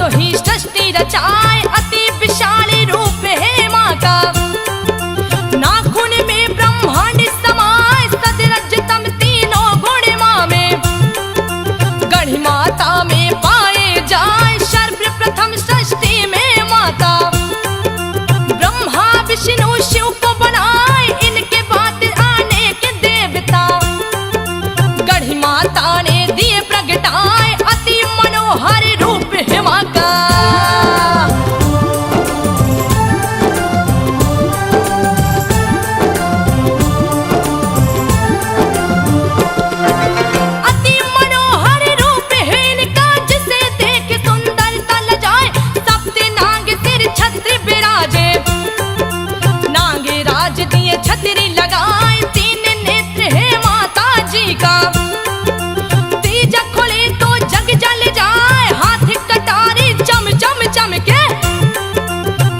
तो ही सृष्टि रचाए, अति विशाल रूप है माँ का। नाखून में ब्रह्मांड समाए, सदरज तम तीनों गुण माँ में। गढ़ माता में पाए जाए, सर्वप्रथम सृष्टि में माता। ब्रह्मा विष्णु शिव को बनाए, इनके बाद आने के देवता। गढ़ माता ने दिए प्रगटाए, अति मनोहर रूप है माँ का। अति मनोहर रूप है इनका, जिसे देख सुंदरता लजाए। सप्त नाग सिर छत्र विराजे, नागे राज दिए छतरी लगाए। तीन नेत्र है माता जी का, तीज खुले तो जग जल जाए। हाथ कटारी चम चम चमके,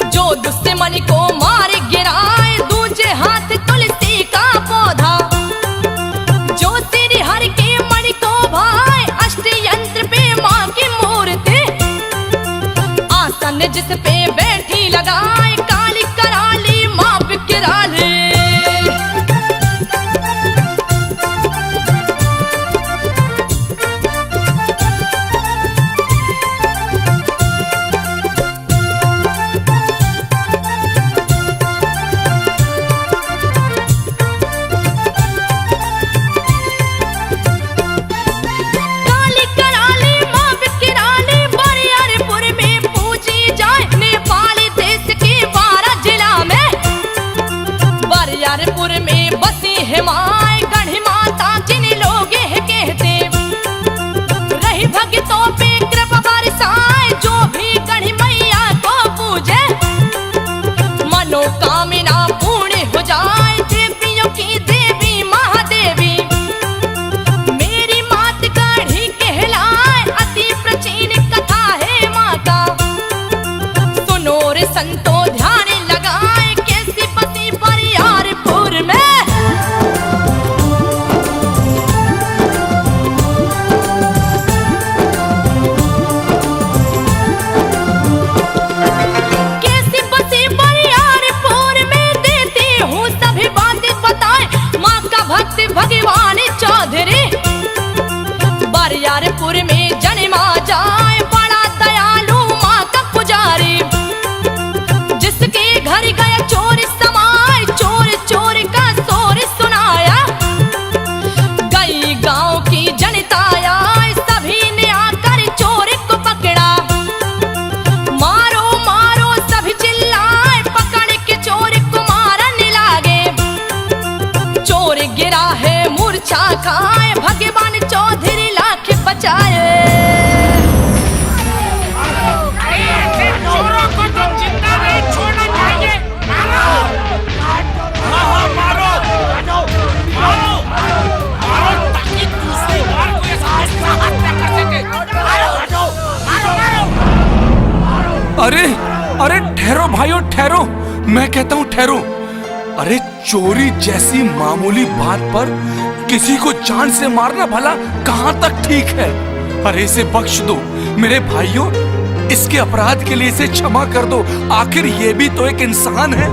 जो दुश्मन को मार गिराए। दूजे हाथ तुलसी का पौधा, जो सिर हर के मणि को भाए। अष्ट यंत्र पे माँ की मूर्ति, आसन जिस पे बैठी लगाए। काली कराली माँ बिकराली, काली कराली माँ बिकराली। बरियारपुर में पूजी जाए, नेपाल देश के 12 जिला में। बरियारपुर में बसी है माँ, गढ़ माता जिन लोग है कहते। रही भक्तों पे कृपा बरसाए, जो भी गढ़ मैया को पूजे। मनोकामना पूर्ण हो जाए, देवियों की देवी महादेवी। मेरी मात गढ़ी कहलाए, अति प्राचीन कथा है माँ का। सुनो रे संतो ध्यान लगाए, कैसी बसी बरियारपुर में। कैसी बसी बरियारपुर में, देती हूँ सभी बातें बताए। माँ का भक्त भगवान चौधरी, बरियारपुर में जन्मा जाए। बड़ा दयालु माँ का पुजारी, जिसके घर गया चोर समाए। चोर चोर का शोर सुनाया, गई गांव की जनता आए। सभी ने आकर चोर को पकड़ा, मारो मारो सभी चिल्लाए। पकड़ के चोर को मारने लागे, चोर गिरा है मूर्छा खाए। भगवान चौधरी लाख बचाए। चोरों को तो जिंदा नहीं छोड़ना चाहिए। मारो, मारो, मारो, मारो, ताकि दूसरी बार कोई ऐसा हत्या कर सके। मारो, मारो, मारो। अरे अरे ठहरो भाइयों ठहरो, मैं कहता हूँ ठहरो। अरे चोरी जैसी मामूली बात पर किसी को जान से मारना भला कहाँ तक ठीक है। अरे इसे बख्श दो मेरे भाइयों, इसके अपराध के लिए इसे क्षमा कर दो। आखिर ये भी तो एक इंसान है।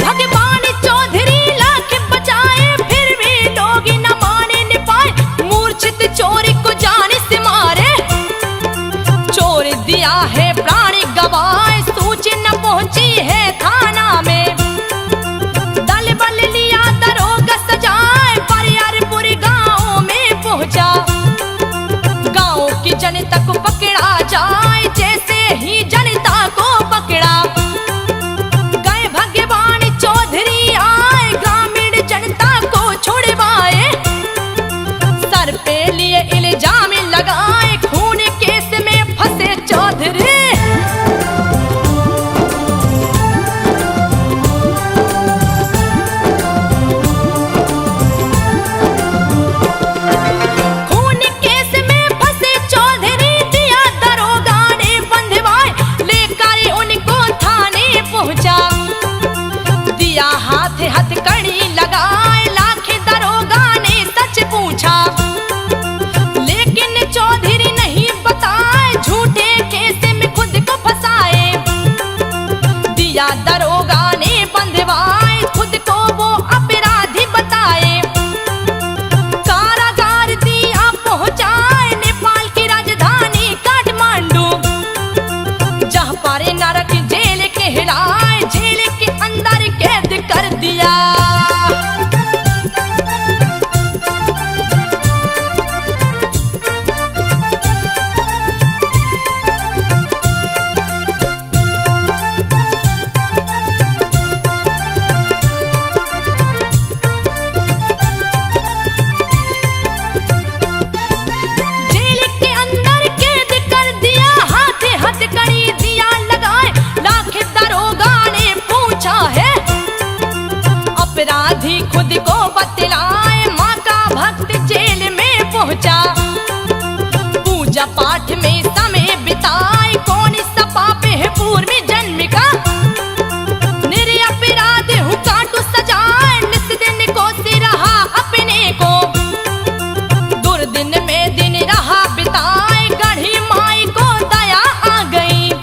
भगवान चौधरी लाख बचाए, फिर भी लोग न माने न पाए। मूर्छित चोर को जाने से को बतलाए माँ का भक्त जेल में पहुंचा। पूजा पाठ में समय बिताए कौन सा पाप है पूर्व जन्म का। निरपराध हूँ काटू सजाए निस दिन को सिरहा अपने को। दुर्दिन में दिन रहा बिताए गढ़ी माई को दया आ गई।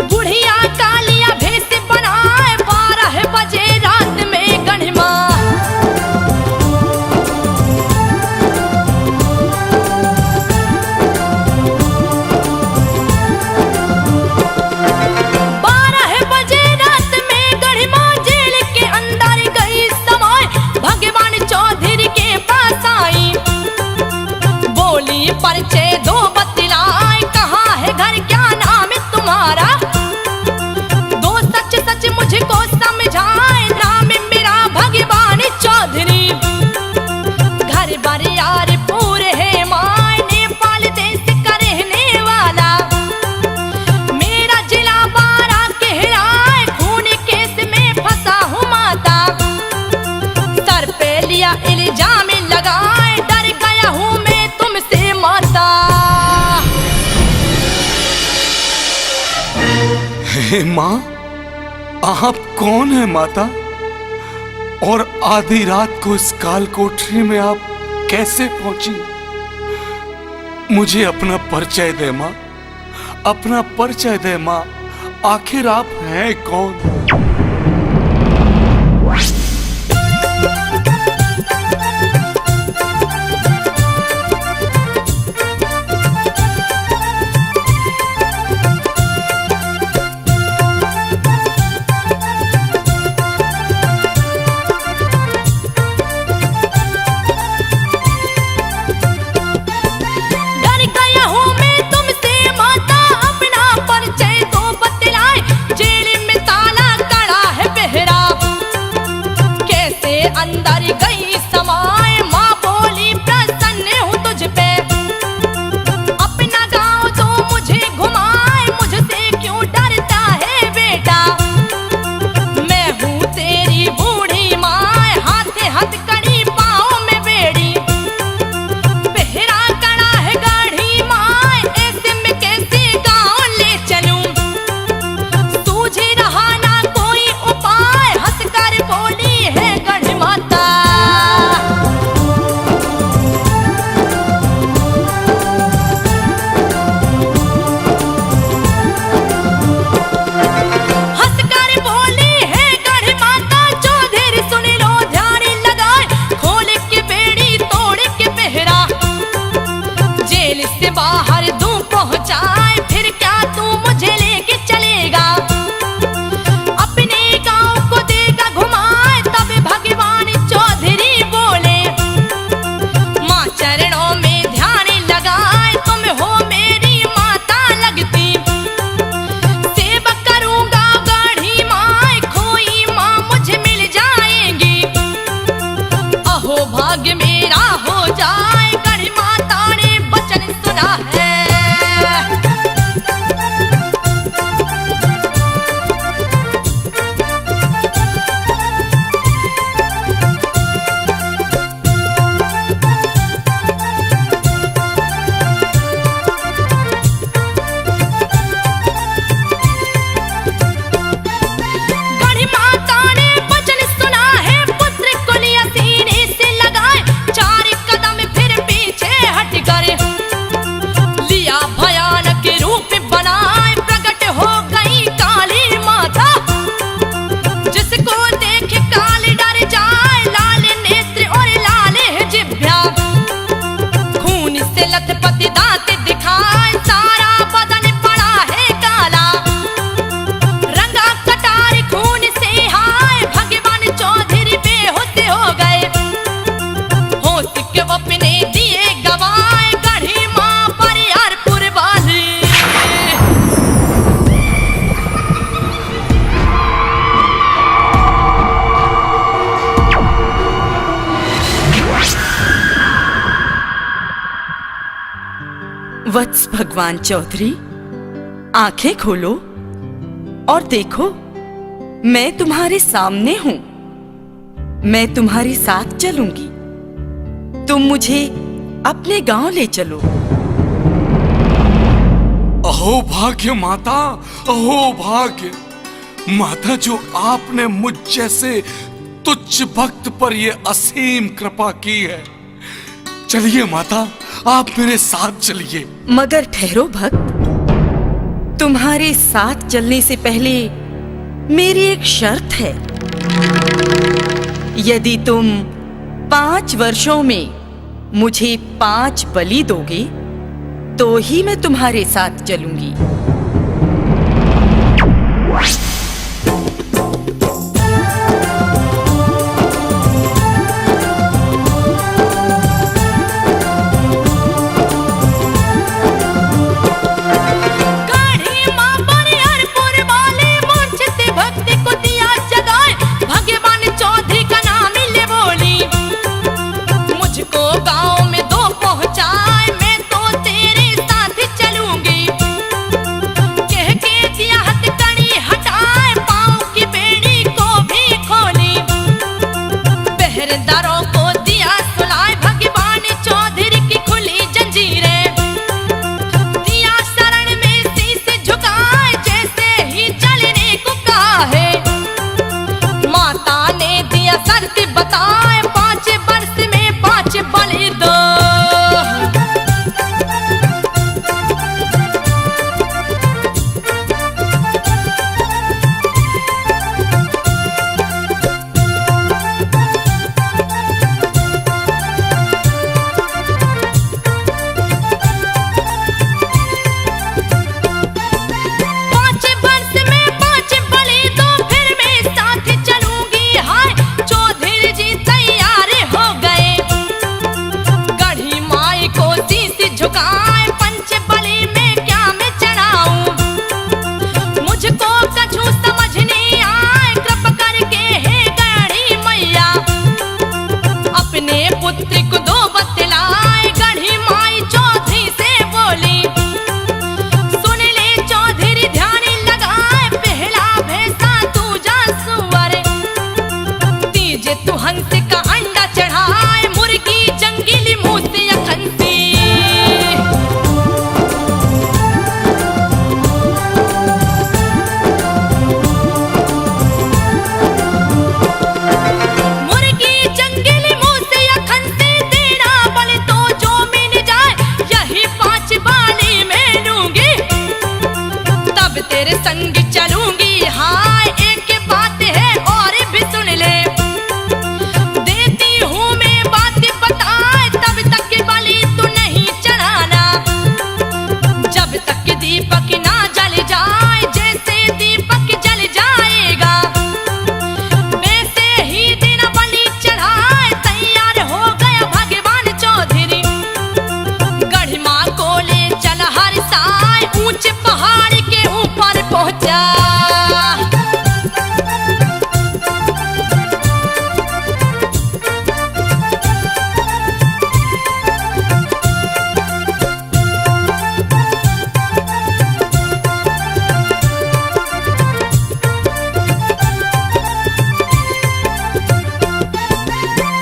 बुढ़िया कालिया भेष बनाए 12 बजे रात में गढ़ी माँ। परिचय दो बतलाए कहाँ है घर क्या नाम है तुम्हारा। दो सच सच मुझको समझाए नाम मेरा भगवान चौधरी। घर बार यार पूरे है माय नेपाल देश का रहने वाला। मेरा जिला बारा कहलाए खून केस में फंसा हूँ माता। सर पे लिया इल्जाम लगाए डर गया हूँ मैं तुमसे माता। हे माँ, आप कौन है माता? और आधी रात को इस काल कोठरी में आप कैसे पहुंची? मुझे अपना परिचय दे माँ, अपना परिचय दे माँ। आखिर आप हैं कौन? अंदर गई समाए माँ बोली प्रसन्न हूँ तुझ पे। अपना गाँव तो मुझे घुमाए मुझसे क्यों डरता है बेटा। मैं हूँ तेरी बूढ़ी माँ हाथे हाथ कड़ी पाँव में बेड़ी। पहरा कड़ा है गाढ़ी माँ ऐसे में कैसे गाँव ले चलूं। सूझ रहा ना कोई उपाय हंस कर बोली है गढ़ माता। हंसकर बोली है गढ़ माता चौधरी सुन लो ध्यान लगाए। खोल के बेड़ी तोड़ के पहरा जेल से बाहर दूं पहुंचाए। फिर क्या तू मुझे लेके चलेगा अपने गांव को देगा घुमाए। तब भगवान चौधरी बोले माँ चरणों में ध्यान लगाए। तुम हो मेरी माता लगती सेवा करूंगा गढ़ी माँ। खोई माँ मुझे मिल जाएंगी अहो भाग्य मेरा हो जाए। गढ़ी माता ने वचन सुना है। गढ़ी माता ने वचन सुना है पुत्र को लिया सीने से लगाए। 4 कदम फिर पीछे हट कर लिया भयानक रूप बनाए। प्रकट हो गई काली माता जिसको देख काल डर जाए। लाल नेत्र और लाल है जिभ्या खून से लथपथ दांत दिखाए। सारा बदन पड़ा है काला रंगा कटार खून से हाय। भगवान चौधरी बेहोश हो गए होश के अपने दिए गवाए। गढ़ी माँ बरियारपुर वाली वत्स भगवान चौधरी, आंखें खोलो और देखो मैं तुम्हारे सामने हूं। मैं तुम्हारे साथ चलूंगी। तुम मुझे अपने गांव ले चलो। अहो भाग्य माता, अहो भाग्य माता, जो आपने मुझ जैसे तुच्छ भक्त पर ये असीम कृपा की है। चलिए माता, आप मेरे साथ चलिए। मगर ठहरो भक्त, तुम्हारे साथ चलने से पहले मेरी एक शर्त है। यदि तुम 5 वर्षों में मुझे 5 बलि दोगे तो ही मैं तुम्हारे साथ चलूंगी। बताए 5 वर्ष में 5 बलि दो। पुत्री को 2 बतलाए, गढ़ी माई चौधरी से बोली, सुन ले चौधरी ध्यान लगाए, पहला भैंसा तू जा सुअर, तीजे तू हंस का अंडा चढ़ाए, मुर्गी जंगली मुंह से अखंसी। तेरे संग चलूंगी, हाय एक बात है और भी सुन ले, देती हूँ मैं बात बताए, तब तक बलि तू नहीं चढ़ाना, जब तक दीपक ना जल जाए, जैसे दीपक जल जाएगा वैसे ही दिन बलि चढ़ाए। तैयार हो गया भगवान चौधरी, गढ़ी माँ को ले चल हर साय, ऊंचे पहाड़ के ऊपर पहुंचा।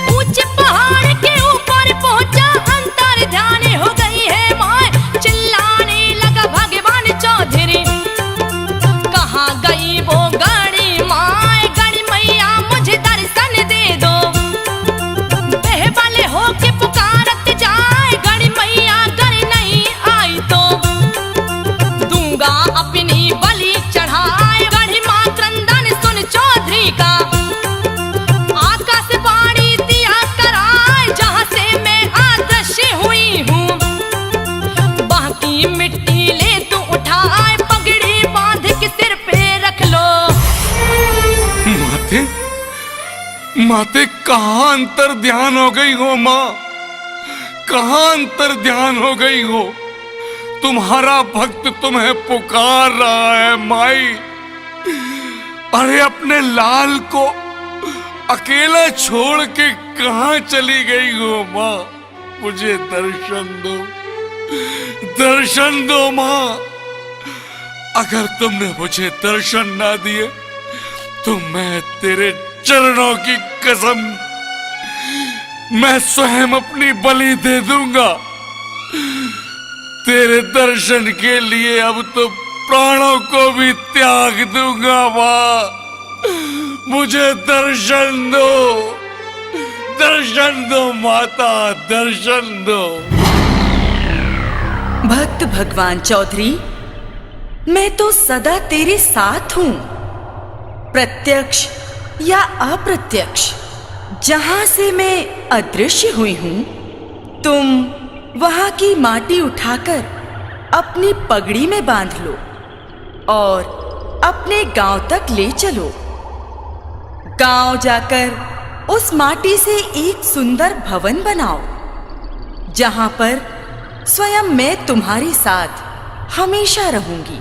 ऊंचे पहाड़ के ऊपर पहुंचा, अंतर ध्यान हो गई है माय, चिल्लाने लगा भगवान चौधरी, कहाँ गई वो गड़ी माय, गड़ी मैया मुझे दर्शन दे दो, बेहबल होके पुकारत जाए, गड़ी मैया घर नहीं आई तो दूंगा अपनी बलि चढ़ाए। गढ़ी माँ क्रंदन सुन चौधरी का, आकाशवाणी दिया कराए, जहाँ से मैं अदृश्य हुई हूँ, बाकी मिट्टी ले तू उठाए, पगड़ी बांध के सिर पे रख लो। माते, माते कहाँ अंतर ध्यान हो गई हो माँ, कहाँ अंतर ध्यान हो गई हो, तुम्हारा भक्त तुम्हें पुकार रहा है माई। अरे अपने लाल को अकेला छोड़ के कहाँ चली गई हो माँ, मुझे दर्शन दो, दर्शन दो माँ। अगर तुमने मुझे दर्शन ना दिए तो मैं तेरे चरणों की कसम, मैं स्वयं अपनी बलि दे दूंगा। तेरे दर्शन के लिए अब तो प्राणों को भी त्याग दूंगा। माँ, मुझे दर्शन दो, दर्शन दो माता, दर्शन दो। भक्त भगवान चौधरी, मैं तो सदा तेरे साथ हूं। प्रत्यक्ष या अप्रत्यक्ष, जहां से मैं अदृश्य हुई हूं, तुम वहां की माटी उठाकर अपनी पगड़ी में बांध लो और अपने गांव तक ले चलो। गांव जाकर उस माटी से एक सुंदर भवन बनाओ, जहां पर स्वयं मैं तुम्हारे साथ हमेशा रहूंगी।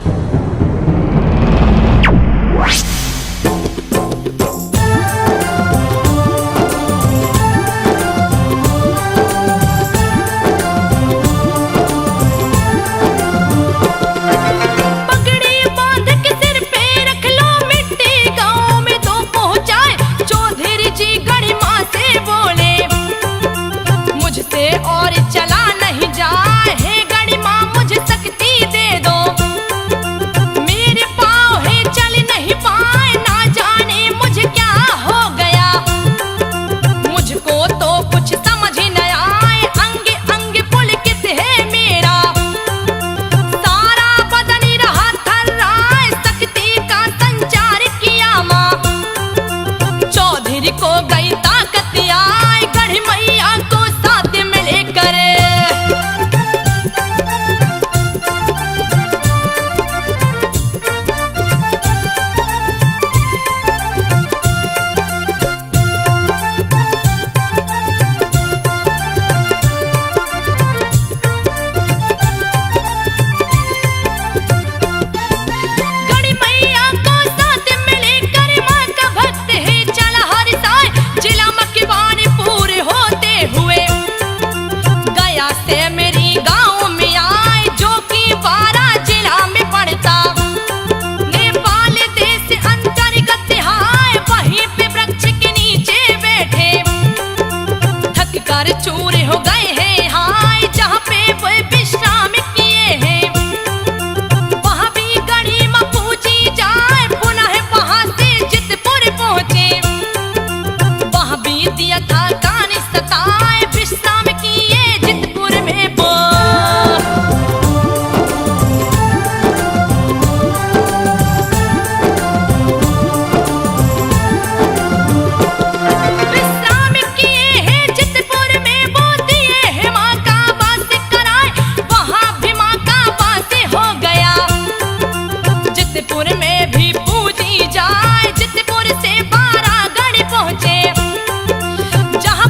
और चला नहीं जाए, हे गणी माँ मुझे शक्ति दे दो। मेरे पाँव है चल नहीं पाए, ना जाने मुझे क्या हो गया। मुझको तो कुछ समझ न आए, अंग अंग पुलकित है मेरा। सारा बदन रहा थर्राए, शक्ति का संचार किया माँ। चौधरी को गई ताकत आए, गढ़ मैया को करे। गढ़ मैया को साथ मिलकर माँ का भक्त है चला हर साल, जिला मकवानपुर होते हुए गया से मेरी गांव में आए, जो कि 12 जिला में पड़ता। नेपाल देश अंतर्गत हाय, वहीं पे वृक्ष के नीचे बैठे थक कर चूर हो गए हैं हाय, जहाँ पे वो विश्राम किए हैं। वहाँ भी गढ़ी माँ पूजी जाए, पुनः वहाँ से जितपुर पहुँचे। वहाँ भी दिया था कान सताए, विश्राम किए जितपुर में वो। विश्राम किए हैं जितपुर में वो, दिए हैं माँ का वास कराए, वहाँ भी माँ का वास हो गया। जितपुर में भी पूजी जाए, जितपुर से 12 गढ़ पहुँचे, जहाँ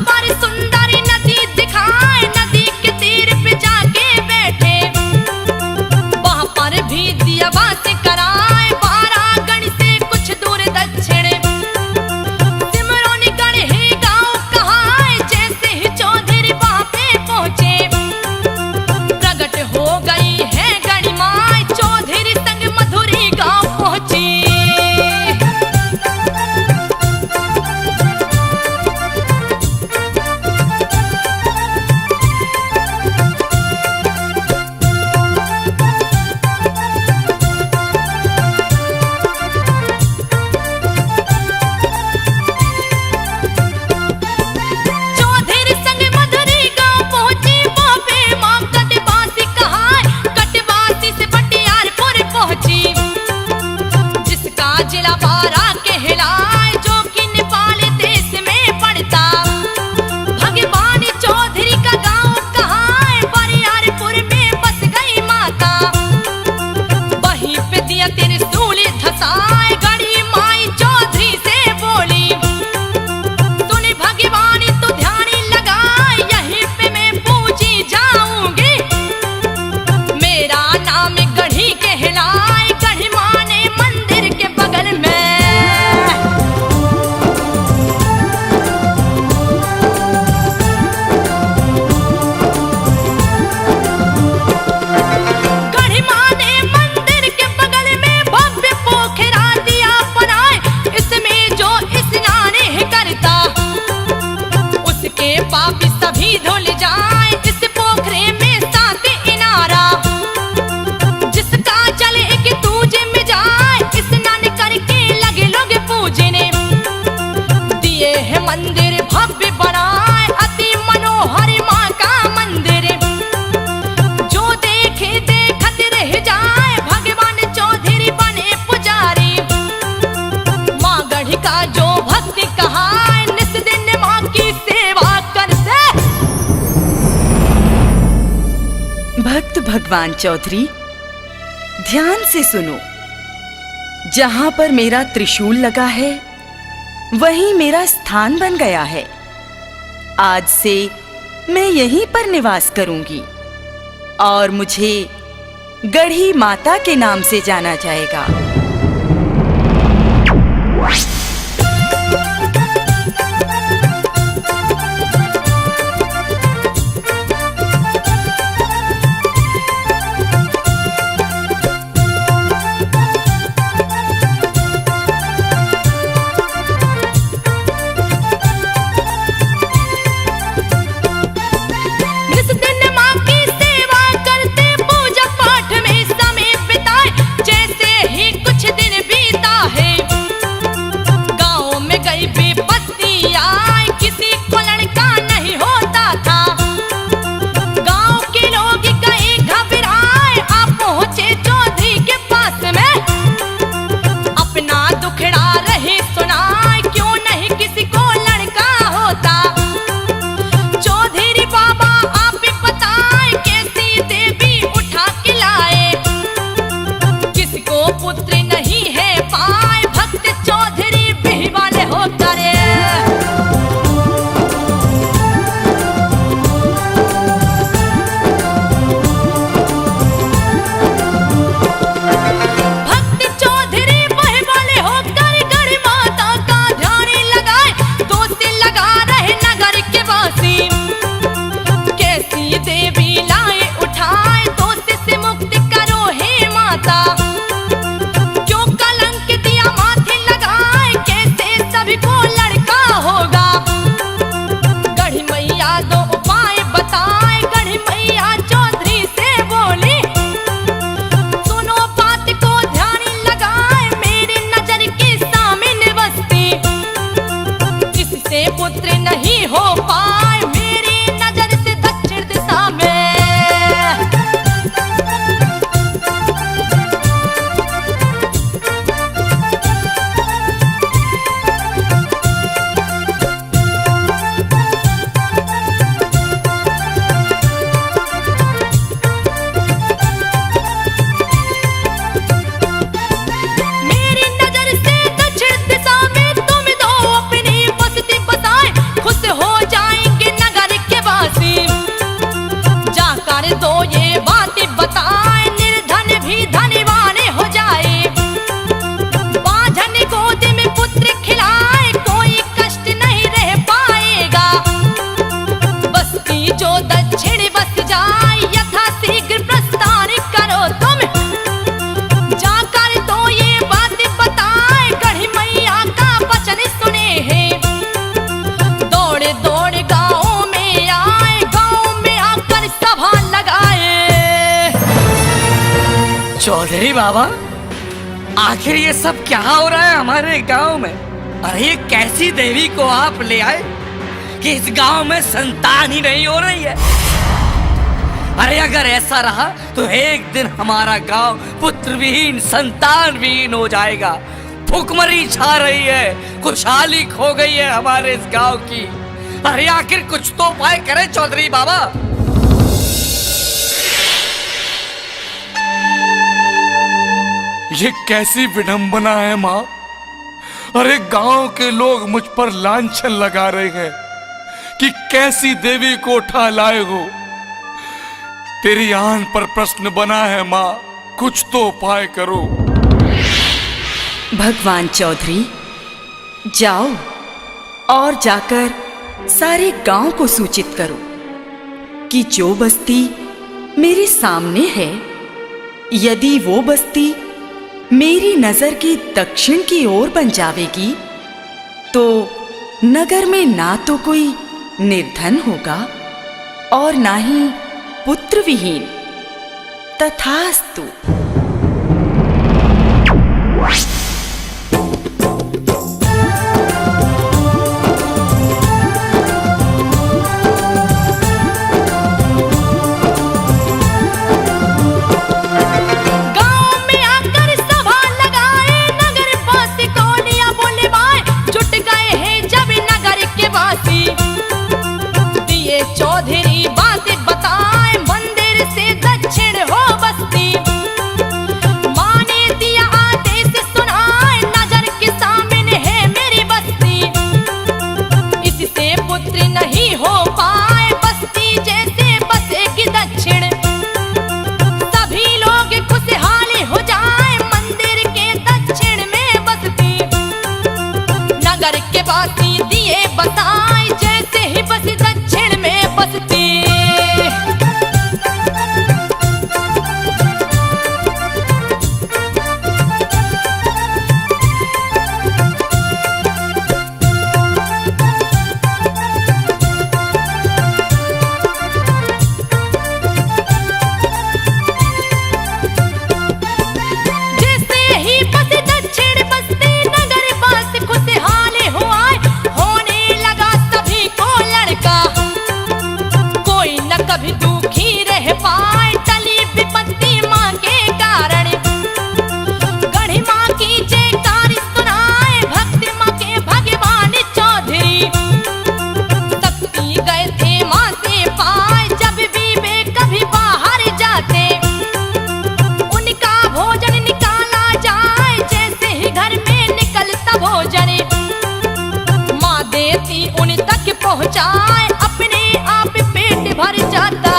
के पापी सभी धुल जाए इस पोखरे में साथ इनारा, जिसका जल एक दूजे में जाए स्नान करके लगे लोग पूजने। दिए है मंदिर भव्य बनाए अति मनोहर माँ का मंदिर, जो देखे देखत रह जाए भगवान चौधरी बने पुजारी। माँ गढ़ी का जो भक्ति कहा निस दिन माँ की सेवा करते। भक्त भगवान चौधरी, ध्यान से सुनो। जहां पर मेरा त्रिशूल लगा है वहीं मेरा स्थान बन गया है। आज से मैं यहीं पर निवास करूंगी और मुझे गढ़ी माता के नाम से जाना जाएगा। जिस दिन माँ की सेवा करते पूजा पाठ में समय बिताए, जैसे ही कुछ दिन बीता है गाँव में गई विपत्ति आए, किसी को लड़का नहीं होता था। गाँव के लोग गए घबराए, आप पहुँचे चौधरी के पास में, अपना दुखड़ा रहे सुनाए, क्यों नहीं किसी को लड़का होता। चौधरी बाबा आप ही बताए कैसी देवी उठा के लाए, किसको पुत्र नहीं है पाए, भक्त चौधरी बिही वाले हो करे। भक्त चौधरी बिही वाले हो कर गढ़ी माता का ध्यान लगाए, दोस्त लगा रहे नगर के वासी, कैसी देवी लाए उठाए, दोस्त से मुक्त करो हे माता। क्यों कलंक दिया माथे लगाए, कैसे सभी को लड़का होगा। गढ़ी मैया दो उपाय बताए, गढ़ी मैया चौधरी से बोली, सुनो बात को ध्यान लगाए, मेरी नजर के सामने बसती, किससे पुत्र नहीं हो पाए, मेरी नजर से दक्षिण दिशा में। मेरी नजर से दक्षिण दिशा में तुम दो अपनी बस्ती बसाए, खुश हो जाएंगे नगर के वासी। जाकर दो ये बातें बताए, निर्धन भी धनवान हो जाए। बांझन गोद में पुत्र खिलाए, कोई कष्ट नहीं रह पाएगा। बस्ती जो दक्षिण बस जाए, यथा शीघ्र प्रस्थान करो तुम। जाकर तो ये बात बताए, गढ़ी मैया का वचन सुने हैं। दौड़े दौड़े गाँव में आए, गाँव में आकर सभा लगाए। चौधरी बाबा, आखिर ये सब क्या हो रहा है हमारे गांव में? अरे ये कैसी देवी को आप ले आए कि इस गांव में संतान ही नहीं हो रही है? अरे अगर ऐसा रहा तो एक दिन हमारा गांव पुत्र विहीन संतान विहीन हो जाएगा। भूखमरी छा रही है, खुशहाली खो गई है हमारे इस गांव की। अरे आखिर कुछ तो उपाय करें चौधरी बाबा। ये कैसी विडंबना है माँ। अरे गांव के लोग मुझ पर लांछन लगा रहे हैं कि कैसी देवी को उठा लाए हो। तेरी आन पर प्रश्न बना है माँ, कुछ तो उपाय करो। भगवान चौधरी, जाओ और जाकर सारे गांव को सूचित करो कि जो बस्ती मेरे सामने है, यदि वो बस्ती मेरी नजर की दक्षिण की ओर बन जावेगी तो नगर में ना तो कोई निर्धन होगा और ना ही पुत्र विहीन। तथास्तु। चौधरी बात बताए मंदिर से दक्षिण हो बस्ती, माने दिया आदेश सुनाए नजर के सामने है मेरी बस्ती। इससे पुत्र नहीं हो पाए बस्ती जैसे बसेगी दक्षिण, सभी लोग खुशहाल हो जाए मंदिर के दक्षिण में बस्ती। नगर के बासी दिए बताए जैसे ही बसी दक्षिण में बसती। जैसे ही बसी दक्षिण बसती नगर बस खुशहाल हुआ, होने लगा सभी को लड़का। कोई न कभी दुखी रह पाए टली विपत्ति माँ के कारण। गढ़ी माँ की जयकारी सुनाए भक्ति माँ के भगवान चौधरी। शक्ति गए थे माँ से पाए जब भी वे कभी बाहर जाते, उनका भोजन निकाला जाए जैसे ही घर में निकलता भोजन। माँ देती उन तक पहुँचाए अपने आप पेट भर जाता।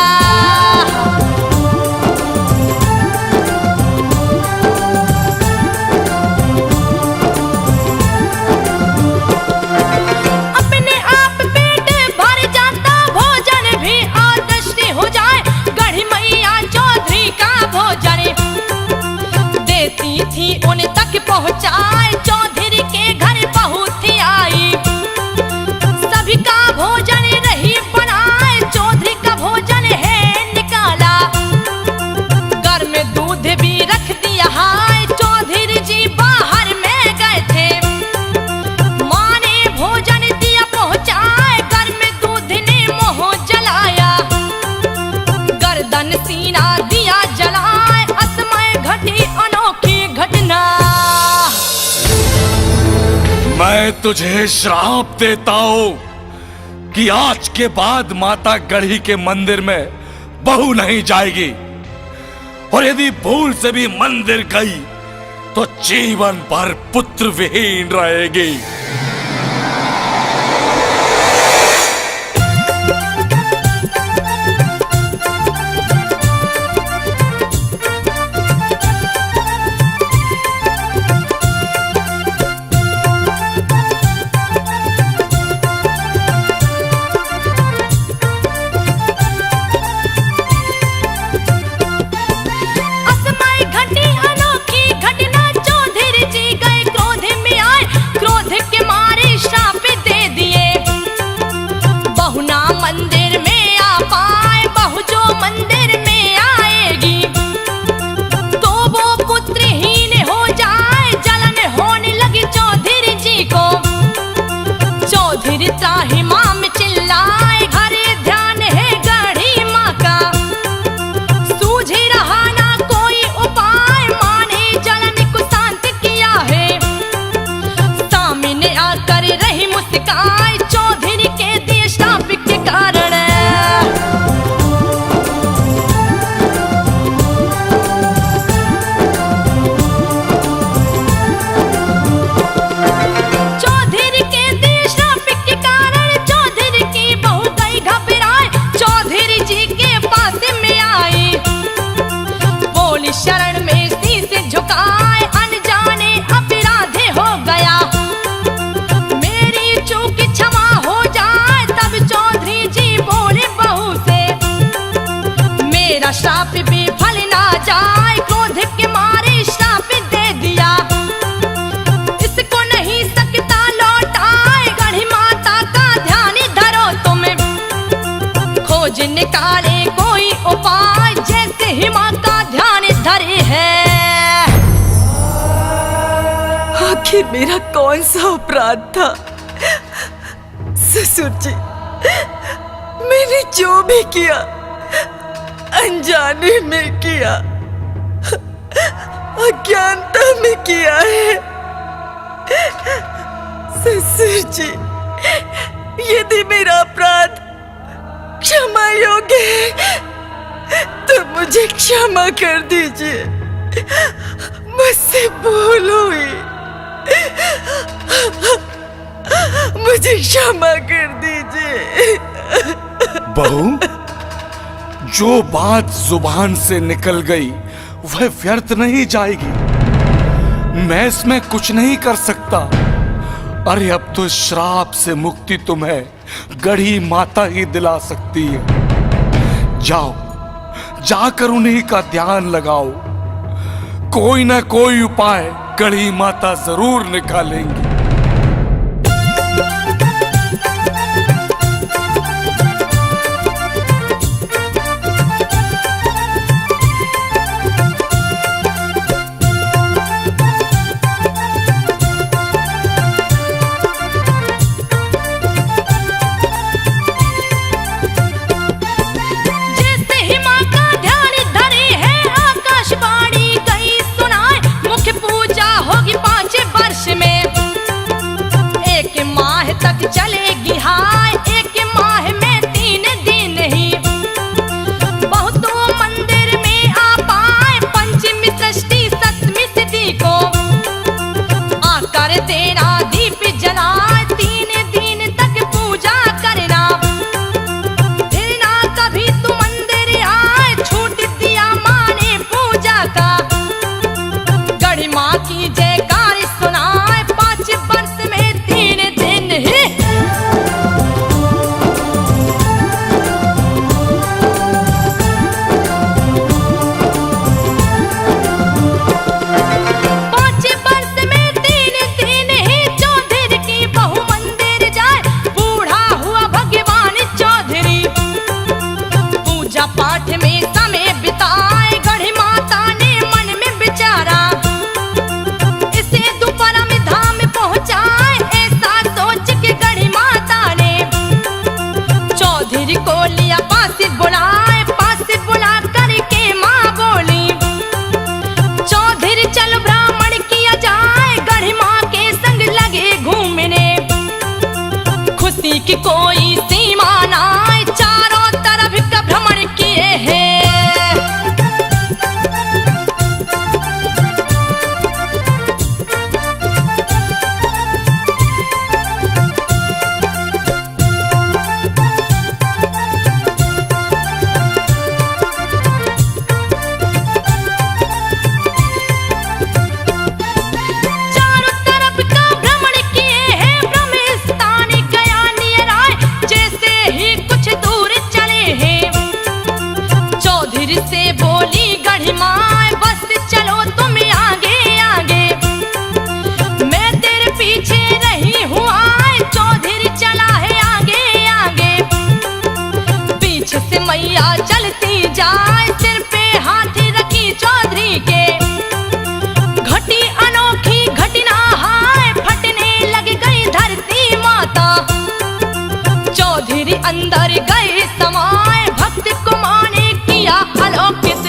अपने आप पेट भर जाता भोजन भी आदृष्टि हो जाए। गढ़ी मैया चौधरी का भोजन देती थी उन तक पहुँचाए, चौधरी के घर बहुत ही आई। सभी का भोजन रही बनाए, चौधरी का भोजन है निकाला। घर में दूध भी रख दिया है, चौधरी जी बाहर में गए थे। माँ ने भोजन दिया पहुँचाए, घर में दूध ने मोह जलाया। गर्दन सीना दिया जलाए, असमय घटी अनोखी घटना। मैं तुझे श्राप देता हूं कि आज के बाद माता गढ़ी के मंदिर में बहू नहीं जाएगी, और यदि भूल से भी मंदिर गई तो जीवन भर पुत्र विहीन रहेगी। असमय घटी अनोखी घटना, चौधरी जी गए क्रोध में आए। क्रोध के मारे श्राप दे दिए, बहू ना मंदिर में आ पाए। बहू जो मंदिर में आएगी तो वो पुत्रहीन हो जाए। जलन होने लगी चौधरी जी को, चौधरी त्राहिमाम चिल्लाए। घरे ध्यान है गढ़ी माँ का, सूझ रहा ना कोई उपाय। माँ ने जलन को शांत किया है, सामने आकर रही मुस्काए। चौधरी के दिए श्राप के कारण खोज निकाले कोई उपाय, जैसे ही माँ का ध्यान धरे है। आखिर मेरा कौन सा अपराध था? ससुर जी, मैंने जो भी किया अनजाने में किया, अज्ञानता में किया है। ससुर जी, यदि मेरा अपराध क्षमा योग्य है तो मुझे क्षमा कर दीजिए। मुझसे भूल हुई, मुझे क्षमा कर दीजिए। बहू, जो बात जुबान से निकल गई वह व्यर्थ नहीं जाएगी। मैं इसमें कुछ नहीं कर सकता। अरे अब तो श्राप से मुक्ति तुम्हें गढ़ी माता ही दिला सकती है। जाओ, जाकर उन्हीं का ध्यान लगाओ। कोई ना कोई उपाय गढ़ी माता जरूर निकालेंगी। चलेगी हाय, एक माह में 3 दिन ही बहुतों मंदिर में आ पाए। पंचमी षष्ठी सप्तमी तिथि को आकर देना दीप जलाए। 3 दिन तक पूजा करना, फिर ना कभी तू मंदिर आए। छूट दिया माँ ने पूजा का, गढ़ी माँ की जयकार सुनाए। 5 वर्ष में 3 दिन ही पाठ में समय बिताए। गढ़ी माता ने मन में विचारा, इसे दोपहर में धाम पहुंचाए। ऐसा सोच के गढ़ी माता ने चौधरी को लिया पास बुलाए। पास बुला करके माँ बोली, चौधरी चल ब्राह्मण किया जाए। गढ़ी माँ के संग लगे घूमने, खुशी की कोई सीमा ना। चारों तरफ का भ्रमण किए हैं। चारों तरफ का भ्रमण किए हैं। ब्रह्म स्थान गया नियर आए, जैसे ही कुछ दूर चले हैं। चौधरी से बोली गढ़ी माँ, बस चलो तुम आगे आगे, मैं तेरे पीछे नहीं हूँ आए। चौधरी चला है आगे आगे, पीछे से मैया चलती जाए। सिर पे हाथ रखी चौधरी के, घटी अनोखी घटना हाय। फटने लग गई धरती माता, चौधरी अंदर गए समाए। भक्त को माने किया अलौकित,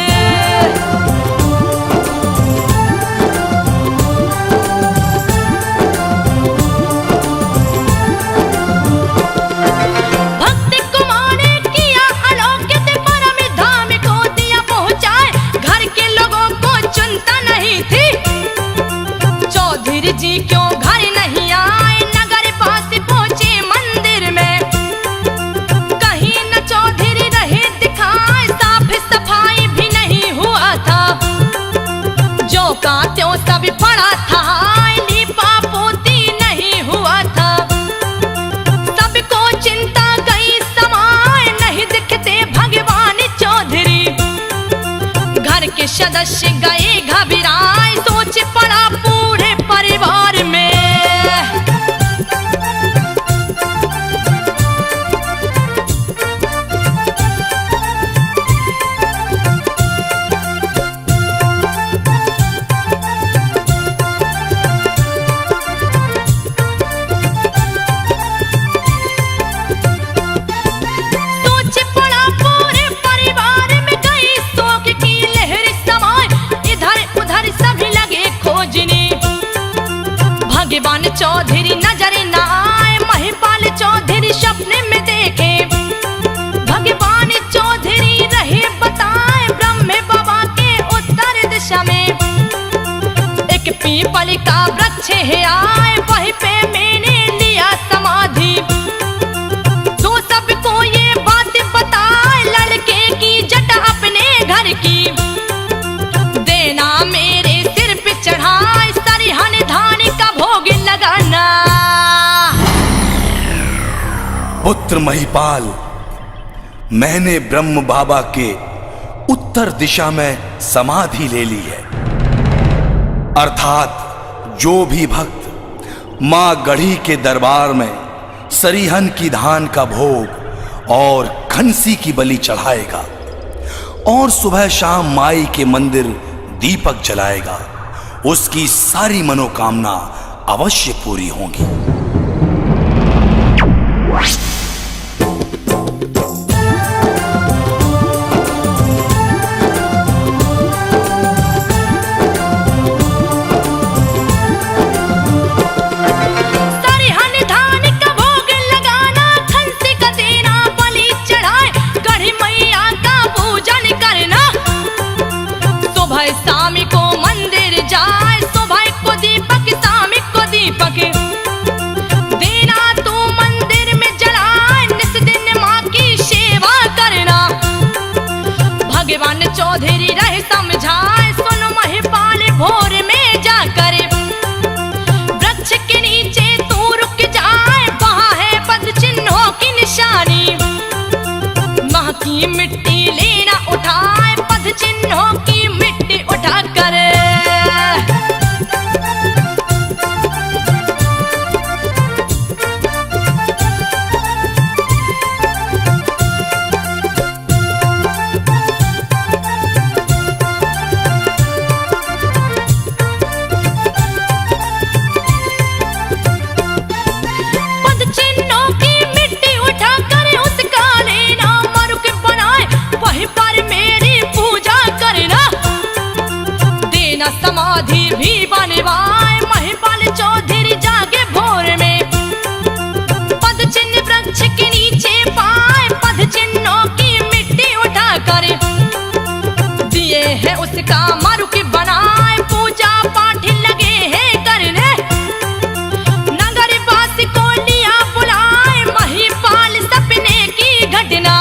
भक्त को माने किया अलौकित। परम धाम को दिया पहुंचाए, घर के लोगों को चिंता नहीं थी। चौधरी जी क्यों घर नहीं आए, नगर पास पहुंचे मंदिर में। कहीं न चौधरी रहे दिखाए, साफ सफाई भी नहीं हुआ था। जो का त्यों सब पड़ा था, लीपा पोती नहीं हुआ था। सबको चिंता गई समाए, नहीं दिखते भगवान चौधरी। घर के सदस्य गए घबराए, सोच पड़ा पूरे परिवार में। पीपल का वृक्ष है आए, वहीं पे मैंने लिया समाधि। तो सबको ये बात बताए, लड़के की जट अपने घर की। देना मेरे सिर पे चढ़ाए, सरिहन धान का भोग लगाना। पुत्र महिपाल, मैंने ब्रह्म बाबा के उत्तर दिशा में समाधि ले ली है। अर्थात जो भी भक्त मां गढ़ी के दरबार में सरीहन की धान का भोग और खंसी की बलि चढ़ाएगा और सुबह शाम माई के मंदिर दीपक जलाएगा, उसकी सारी मनोकामना अवश्य पूरी होंगी। देना तू मंदिर में जलाए, निस दिन माँ की सेवा करना। भगवान चौधरी रहे समझाए, सुन महिपाल भोर में जाकर वृक्ष के नीचे तू रुक जाए, वहाँ है पद चिन्हों की निशानी। माँ की मिट्टी लेना उठाए, पद चिन्हों की मिट्टी उठा कर समाधि भी बनवाए। महिपाल चौधरी जागे भोर में, पद चिन्ह वृक्ष के नीचे पाए, पद चिन्हों की मिट्टी उठा कर दिए है उसका मरुक बनाए। पूजा पाठ लगे हैं करने, नगर वासी को लिया बुलाए, महिपाल सपने की घटना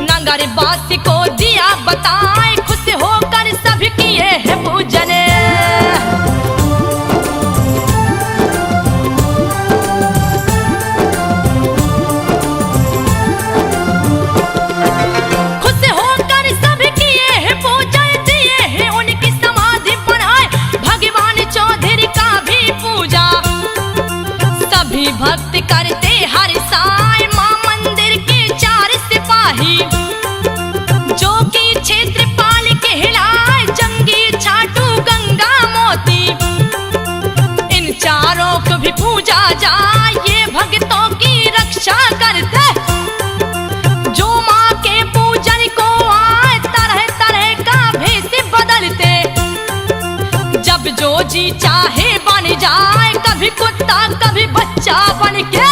नगर वासी को दिया बताए। खुश होकर सभी किए है पूजन, खुश होकर सभी किए है पूजन, दिए है उनकी समाधि बनाए। भगवान चौधरी का भी पूजा सभी भक्त करते हर साय। मां मंदिर के चार सिपाही जो कि क्षेत्रपाल कहलाए, जंगी छाटू गंगा मोती, इन चारों को भी पूजा जाए। ये भक्तों की रक्षा करते, जो माँ के पूजन को आए, तरह तरह का भेष बदलते। जब जो जी चाहे बन जाए, कभी कुत्ता कभी बच्चा बन के।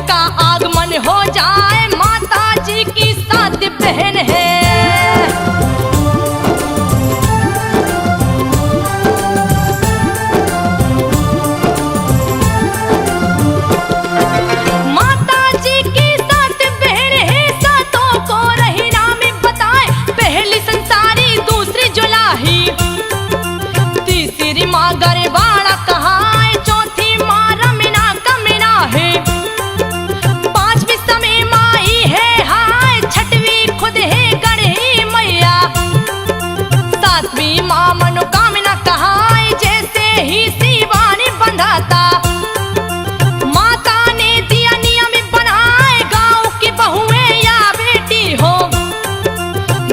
का आगमन हो जाए, माता जी की सात बहन है। माता जी की सात बहन है, सातों को रही नाम बताए, पहली संसारी, दूसरी जुलाही, तीसरी माँ गरबाड़ा कहाए, चौथी माँ रमीना कमीना है, पांचवी समय माई है हाय, छठवीं खुद है गढ़ी मैया, सातवीं माँ मनोकामना कहाए, जैसे ही शिवानी बंधाता, माता ने दिया नियम बनाए, गाँव की बहुएं या बेटी हो,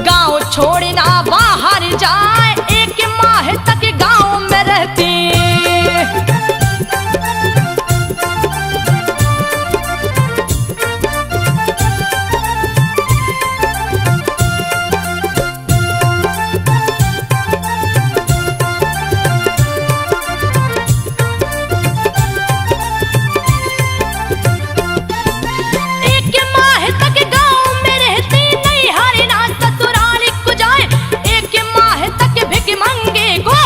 गाँव छोड़ना बाहर जाए, एक माह तक गाँव में रहती। एक माह तक गाँव में रहती, नहीं हरिना ससुराल को जाए, एक माह तक भिख मंगे को,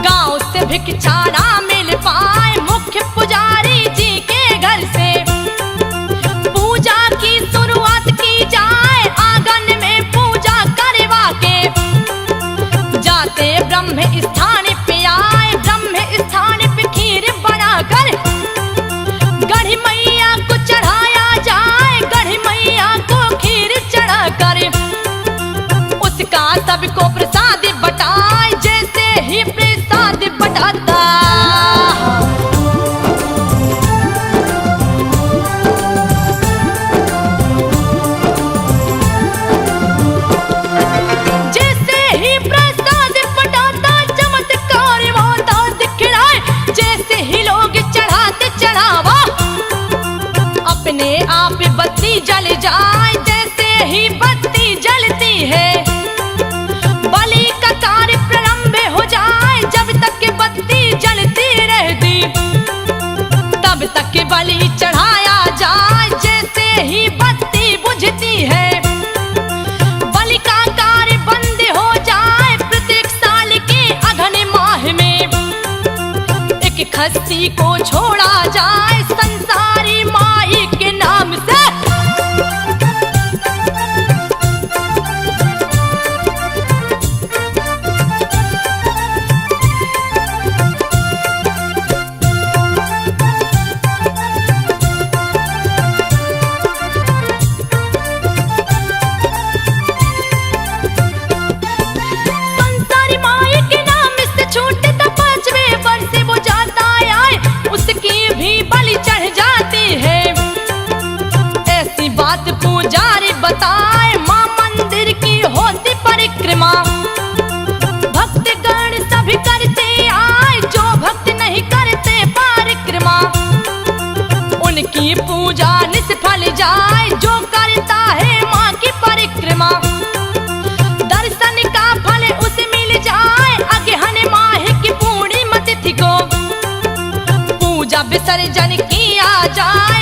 गाँव से भिक्षा ना मिल पाए, मुख्य पुजारी जी के घर से पूजा की शुरुआत की जाए, आंगन में पूजा करवा के जाते ब्रह्म स्थान पे आए, ब्रह्म स्थान पे खीर बनाकर गढ़ी मैया को चढ़ाया जाए, गढ़ी मैया को खीर चढ़ाकर उसका सबको प्रसाद बटाए, जैसे ही प्रसाद बटाता, जैसे ही प्रसाद बटाता, चमत्कार होता दिखलाए, जैसे ही लोग चढ़ाते चढ़ावा, अपने आप बत्ती जल जाए, जैसे ही बत्ती जलती है, बलि का कार्य प्रारंभ हो जाए, जब तक बत्ती जलती रहती, तब तक बलि चढ़ाया जाए, जैसे ही बत्ती बुझती है, बलि का कार्य बंद हो जाए, प्रत्येक साल के अघन माह में एक खस्सी को छोड़ा जाए, संसारी माई के नाम से। संसारी माई के नाम से छूटे तो 5वें वर्ष वो जाता आए, उसकी भी बलि चढ़ जाती है, ऐसी बात पुजारी बताए, माँ मंदिर की होती परिक्रमा, भक्तगण सभी करते आए, जो भक्त नहीं करते परिक्रमा, उनकी पूजा निष्फल जाए, जो करता है माँ की परिक्रमा, दर्शन का फल उसे मिल जाए, अगहन माह की पूर्णिमा तिथि को पूजा विसर्जन किया जाए,